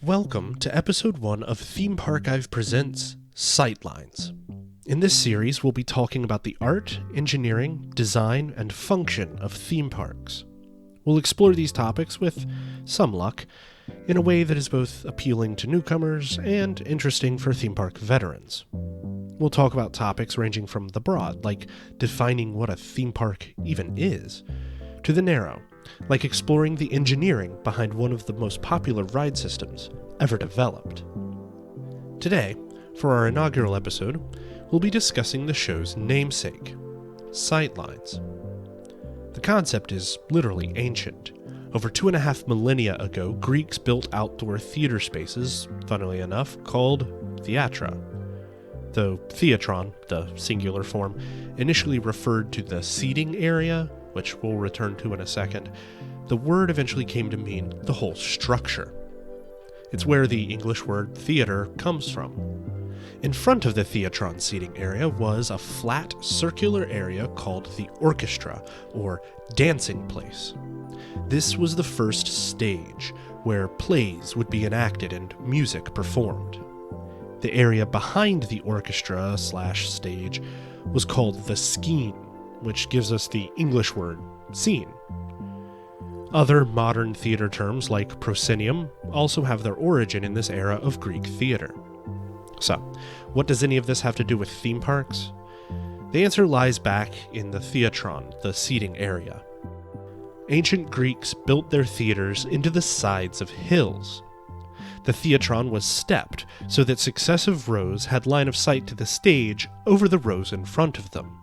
Welcome to episode 1 of Theme Parchive Presents Sightlines. In this series, we'll be talking about the art, engineering, design, and function of theme parks. We'll explore these topics with some luck, in a way that is both appealing to newcomers and interesting for theme park veterans. We'll talk about topics ranging from the broad, like defining what a theme park even is, to the narrow, like exploring the engineering behind one of the most popular ride systems ever developed. Today, for our inaugural episode, we'll be discussing the show's namesake, Sightlines. The concept is literally ancient. Over 2.5 millennia ago, Greeks built outdoor theater spaces, funnily enough, called theatra. Though theatron, the singular form, initially referred to the seating area, which we'll return to in a second, the word eventually came to mean the whole structure. It's where the English word theater comes from. In front of the theatron seating area was a flat, circular area called the orchestra, or dancing place. This was the first stage, where plays would be enacted and music performed. The area behind the orchestra/stage was called the skene, which gives us the English word scene. Other modern theater terms like proscenium also have their origin in this era of Greek theater. So, what does any of this have to do with theme parks? The answer lies back in the theatron, the seating area. Ancient Greeks built their theaters into the sides of hills. The theatron was stepped so that successive rows had line of sight to the stage over the rows in front of them.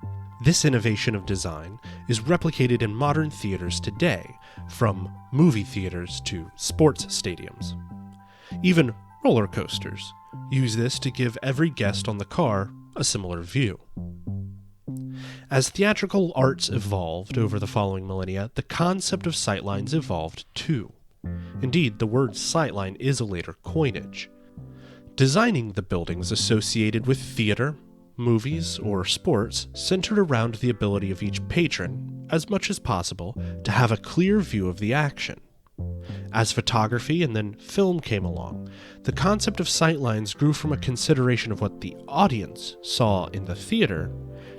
This innovation of design is replicated in modern theaters today, from movie theaters to sports stadiums. Even roller coasters use this to give every guest on the car a similar view. As theatrical arts evolved over the following millennia, the concept of sightlines evolved too. Indeed, the word sightline is a later coinage. Designing the buildings associated with theater, movies, or sports centered around the ability of each patron, as much as possible, to have a clear view of the action. As photography and then film came along, the concept of sightlines grew from a consideration of what the audience saw in the theater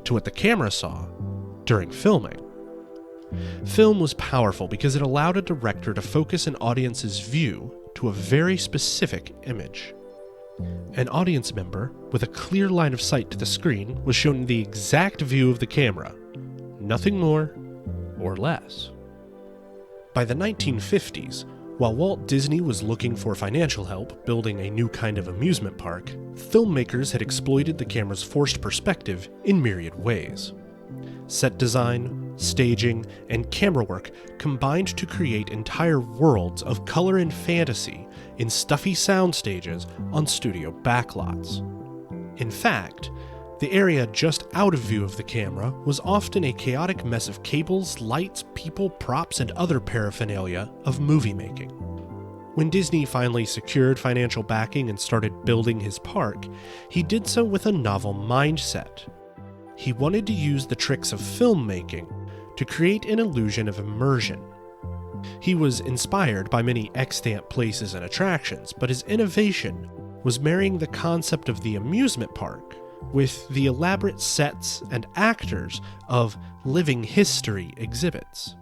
to what the camera saw during filming. Film was powerful because it allowed a director to focus an audience's view to a very specific image. An audience member with a clear line of sight to the screen was shown the exact view of the camera, nothing more or less. By the 1950s, while Walt Disney was looking for financial help building a new kind of amusement park, filmmakers had exploited the camera's forced perspective in myriad ways. Set design, staging, and camera work combined to create entire worlds of color and fantasy in stuffy sound stages on studio backlots. In fact, the area just out of view of the camera was often a chaotic mess of cables, lights, people, props, and other paraphernalia of movie making. When Disney finally secured financial backing and started building his park, he did so with a novel mindset. He wanted to use the tricks of filmmaking to create an illusion of immersion. He was inspired by many extant places and attractions, but his innovation was marrying the concept of the amusement park with the elaborate sets and actors of living history exhibits.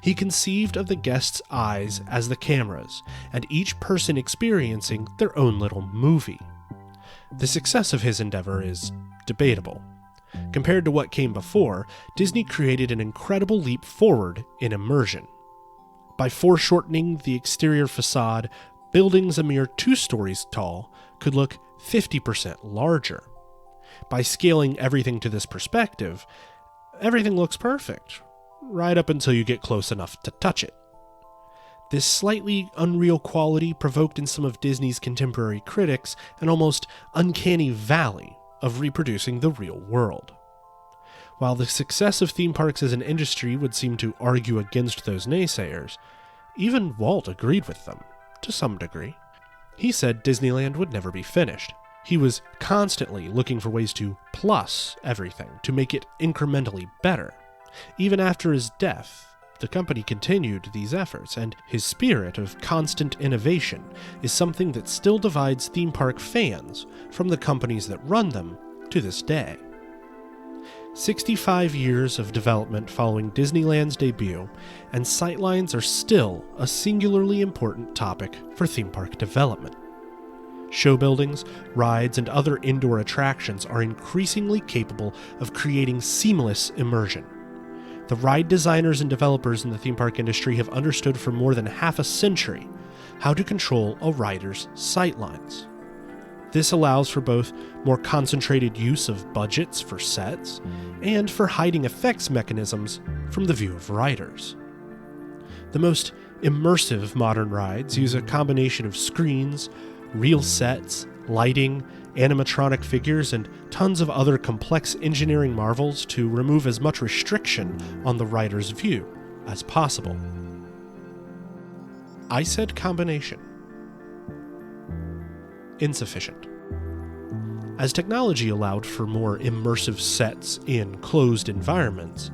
He conceived of the guests' eyes as the cameras, and each person experiencing their own little movie. The success of his endeavor is debatable. Compared to what came before, Disney created an incredible leap forward in immersion. By foreshortening the exterior facade, buildings a mere 2 stories tall could look 50% larger. By scaling everything to this perspective, everything looks perfect, right up until you get close enough to touch it. This slightly unreal quality provoked in some of Disney's contemporary critics an almost uncanny valley of reproducing the real world. While the success of theme parks as an industry would seem to argue against those naysayers, even Walt agreed with them, to some degree. He said Disneyland would never be finished. He was constantly looking for ways to plus everything, to make it incrementally better. Even after his death, the company continued these efforts, and his spirit of constant innovation is something that still divides theme park fans from the companies that run them to this day. 65 years of development following Disneyland's debut, and Sightlines are still a singularly important topic for theme park development. Show buildings, rides, and other indoor attractions are increasingly capable of creating seamless immersion. The ride designers and developers in the theme park industry have understood for more than half a century how to control a rider's sightlines. This allows for both more concentrated use of budgets for sets and for hiding effects mechanisms from the view of riders. The most immersive modern rides use a combination of screens, real sets, lighting, animatronic figures, and tons of other complex engineering marvels to remove as much restriction on the rider's view as possible. I said combination. Insufficient. As technology allowed for more immersive sets in closed environments,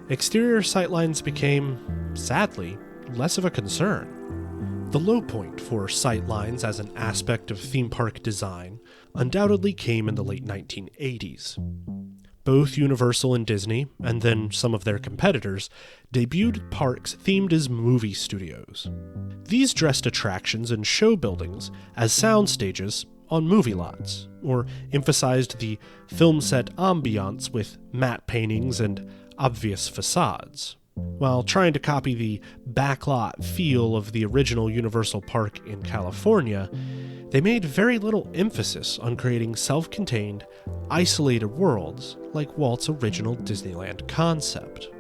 exterior sightlines became, sadly, less of a concern. The low point for sightlines as an aspect of theme park design undoubtedly came in the late 1980s. Both Universal and Disney, and then some of their competitors, debuted parks themed as movie studios. These dressed attractions and show buildings as sound stages on movie lots, or emphasized the film set ambiance with matte paintings and obvious facades. While trying to copy the backlot feel of the original Universal Park in California, they made very little emphasis on creating self-contained, isolated worlds like Walt's original Disneyland concept.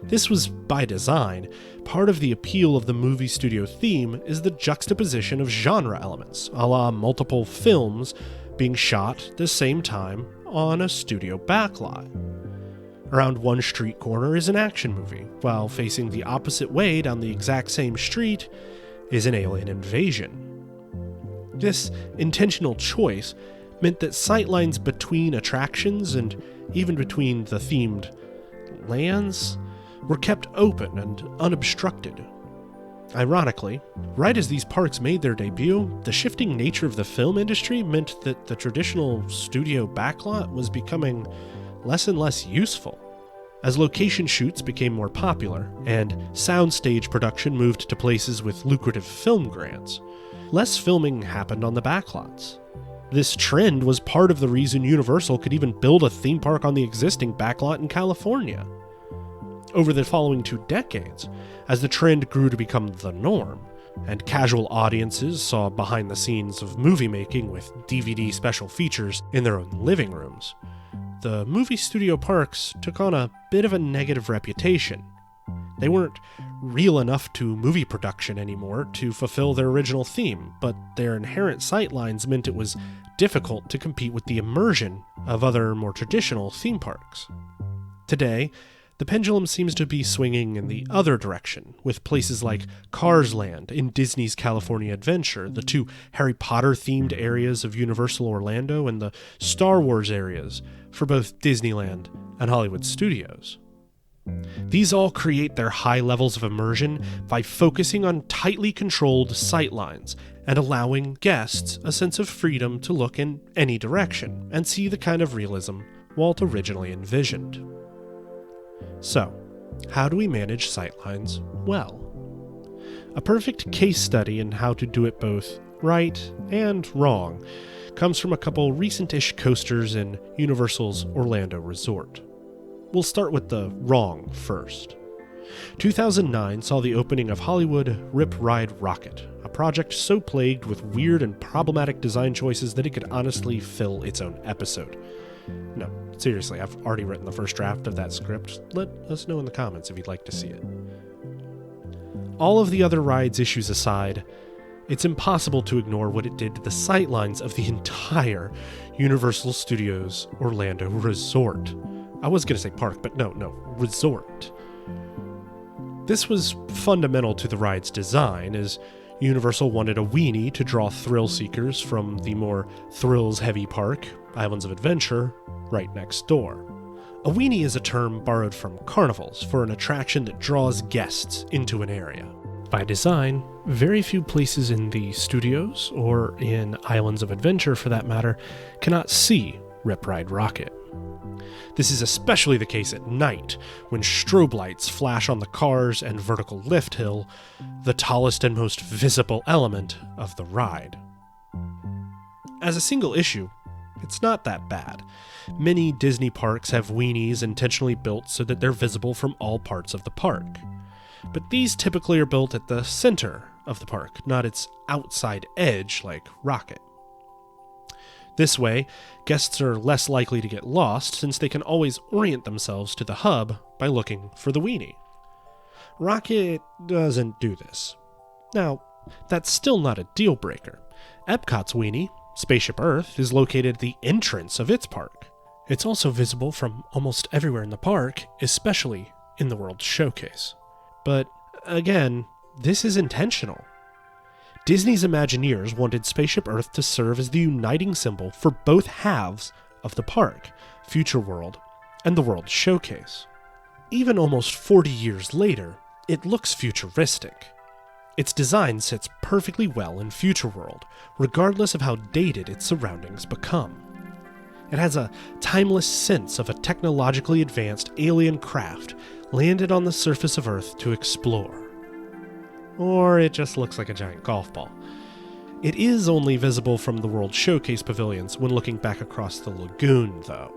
This was by design. Part of the appeal of the movie studio theme is the juxtaposition of genre elements, a la multiple films being shot at the same time on a studio backlot. Around one street corner is an action movie, while facing the opposite way down the exact same street is an alien invasion. This intentional choice meant that sightlines between attractions and even between the themed lands were kept open and unobstructed. Ironically, right as these parks made their debut, the shifting nature of the film industry meant that the traditional studio backlot was becoming less and less useful. As location shoots became more popular, and soundstage production moved to places with lucrative film grants, less filming happened on the backlots. This trend was part of the reason Universal could even build a theme park on the existing backlot in California. Over the following 2 decades, as the trend grew to become the norm, and casual audiences saw behind the scenes of movie making with DVD special features in their own living rooms, the movie studio parks took on a bit of a negative reputation. They weren't real enough to movie production anymore to fulfill their original theme, but their inherent sightlines meant it was difficult to compete with the immersion of other more traditional theme parks. Today, the pendulum seems to be swinging in the other direction, with places like Cars Land in Disney's California Adventure, the 2 Harry Potter-themed areas of Universal Orlando, and the Star Wars areas for both Disneyland and Hollywood Studios. These all create their high levels of immersion by focusing on tightly controlled sightlines and allowing guests a sense of freedom to look in any direction and see the kind of realism Walt originally envisioned. So, how do we manage sightlines well? A perfect case study in how to do it both right and wrong comes from a couple recent-ish coasters in Universal's Orlando Resort. We'll start with the wrong first. 2009 saw the opening of Hollywood Ride Rockit, a project so plagued with weird and problematic design choices that it could honestly fill its own episode. No, seriously, I've already written the first draft of that script. Let us know in the comments if you'd like to see it. All of the other ride's issues aside, it's impossible to ignore what it did to the sightlines of the entire Universal Studios Orlando Resort. I was going to say park, but no, resort. This was fundamental to the ride's design, as Universal wanted a weenie to draw thrill seekers from the more thrills-heavy park, Islands of Adventure, right next door. A weenie is a term borrowed from carnivals for an attraction that draws guests into an area. By design, very few places in the studios, or in Islands of Adventure for that matter, cannot see Ride Rockit. This is especially the case at night, when strobe lights flash on the cars and vertical lift hill, the tallest and most visible element of the ride. As a single issue, it's not that bad. Many Disney parks have weenies intentionally built so that they're visible from all parts of the park. But these typically are built at the center of the park, not its outside edge like Rockit. This way, guests are less likely to get lost since they can always orient themselves to the hub by looking for the weenie. Rockit doesn't do this. Now, that's still not a deal breaker. Epcot's weenie, Spaceship Earth, is located at the entrance of its park. It's also visible from almost everywhere in the park, especially in the World Showcase. But again, this is intentional. Disney's Imagineers wanted Spaceship Earth to serve as the uniting symbol for both halves of the park, Future World and the World Showcase. Even almost 40 years later, it looks futuristic. Its design sits perfectly well in Future World, regardless of how dated its surroundings become. It has a timeless sense of a technologically advanced alien craft landed on the surface of Earth to explore. Or it just looks like a giant golf ball. It is only visible from the World Showcase pavilions when looking back across the lagoon, though,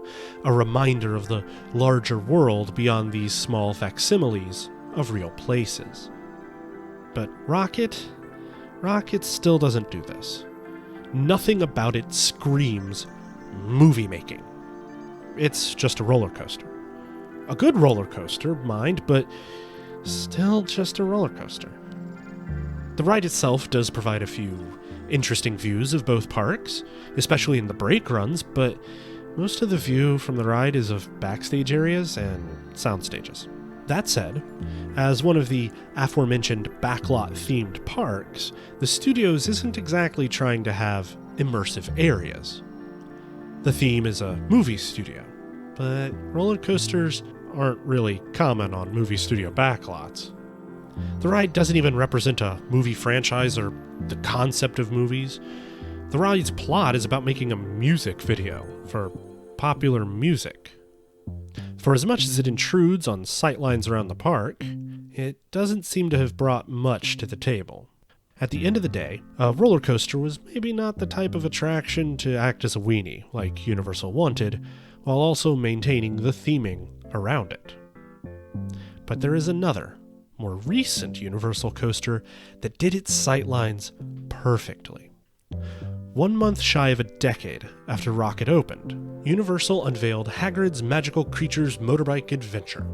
a reminder of the larger world beyond these small facsimiles of real places. But Rockit still doesn't do this. Nothing about it screams movie making. It's just a roller coaster. A good roller coaster, mind, but still just a roller coaster. The ride itself does provide a few interesting views of both parks, especially in the brake runs, but most of the view from the ride is of backstage areas and sound stages. That said, as one of the aforementioned backlot-themed parks, the studios isn't exactly trying to have immersive areas. The theme is a movie studio, but roller coasters aren't really common on movie studio backlots. The ride doesn't even represent a movie franchise or the concept of movies. The ride's plot is about making a music video for popular music. For as much as it intrudes on sightlines around the park, it doesn't seem to have brought much to the table. At the end of the day, a roller coaster was maybe not the type of attraction to act as a weenie, like Universal wanted, while also maintaining the theming around it. But there is another, more recent Universal coaster that did its sightlines perfectly. 1 month shy of a decade after Rockit opened, Universal unveiled Hagrid's Magical Creatures Motorbike Adventure.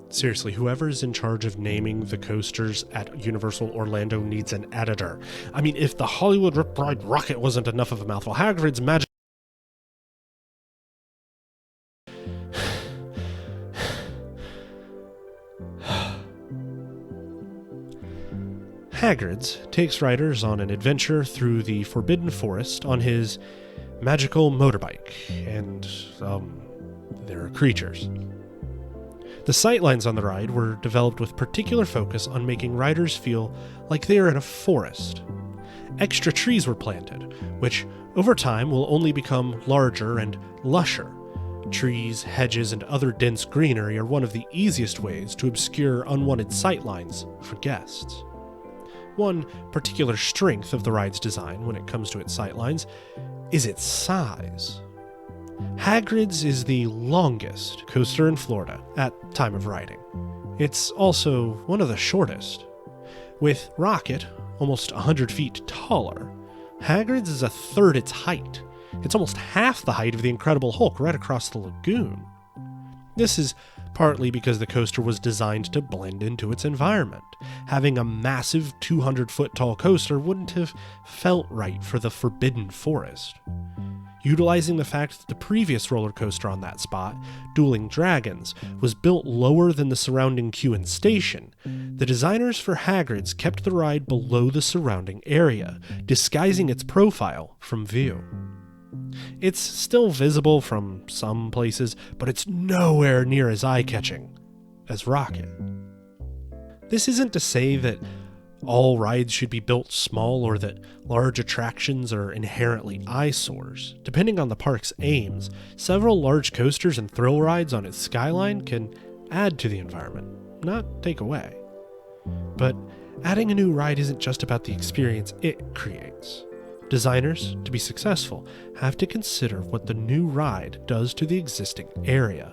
Seriously, whoever's in charge of naming the coasters at Universal Orlando needs an editor. I mean, if the Hollywood Ride Rockit wasn't enough of a mouthful, Hagrid's Magic... Hagrid's takes riders on an adventure through the Forbidden Forest on his magical motorbike, and, there are creatures. The sightlines on the ride were developed with particular focus on making riders feel like they are in a forest. Extra trees were planted, which over time will only become larger and lusher. Trees, hedges, and other dense greenery are one of the easiest ways to obscure unwanted sightlines for guests. One particular strength of the ride's design when it comes to its sightlines is its size. Hagrid's is the longest coaster in Florida at time of writing. It's also one of the shortest. With Rockit almost 100 feet taller, Hagrid's is a third its height. It's almost half the height of the Incredible Hulk right across the lagoon. This is partly because the coaster was designed to blend into its environment. Having a massive 200-foot tall coaster wouldn't have felt right for the Forbidden Forest. Utilizing the fact that the previous roller coaster on that spot, Dueling Dragons, was built lower than the surrounding queue and station, the designers for Hagrid's kept the ride below the surrounding area, disguising its profile from view. It's still visible from some places, but it's nowhere near as eye-catching as Rockit. This isn't to say that all rides should be built small or that large attractions are inherently eyesores. Depending on the park's aims, several large coasters and thrill rides on its skyline can add to the environment, not take away. But adding a new ride isn't just about the experience it creates. Designers, to be successful, have to consider what the new ride does to the existing area.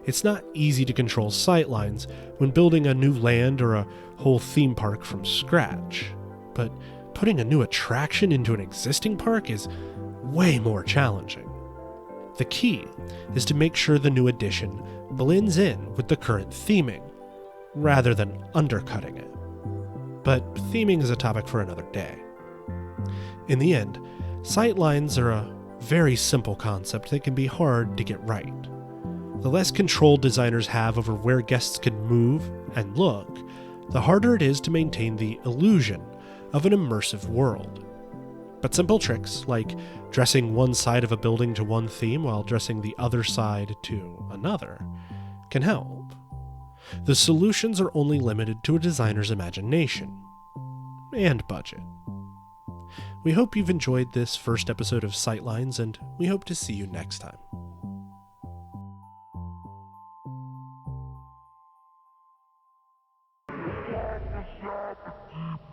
It's not easy to control sightlines when building a new land or a whole theme park from scratch, but putting a new attraction into an existing park is way more challenging. The key is to make sure the new addition blends in with the current theming, rather than undercutting it. But theming is a topic for another day. In the end, sightlines are a very simple concept that can be hard to get right. The less control designers have over where guests can move and look, the harder it is to maintain the illusion of an immersive world. But simple tricks, like dressing one side of a building to one theme while dressing the other side to another, can help. The solutions are only limited to a designer's imagination and budget. We hope you've enjoyed this first episode of Sightlines, and we hope to see you next time. Stop,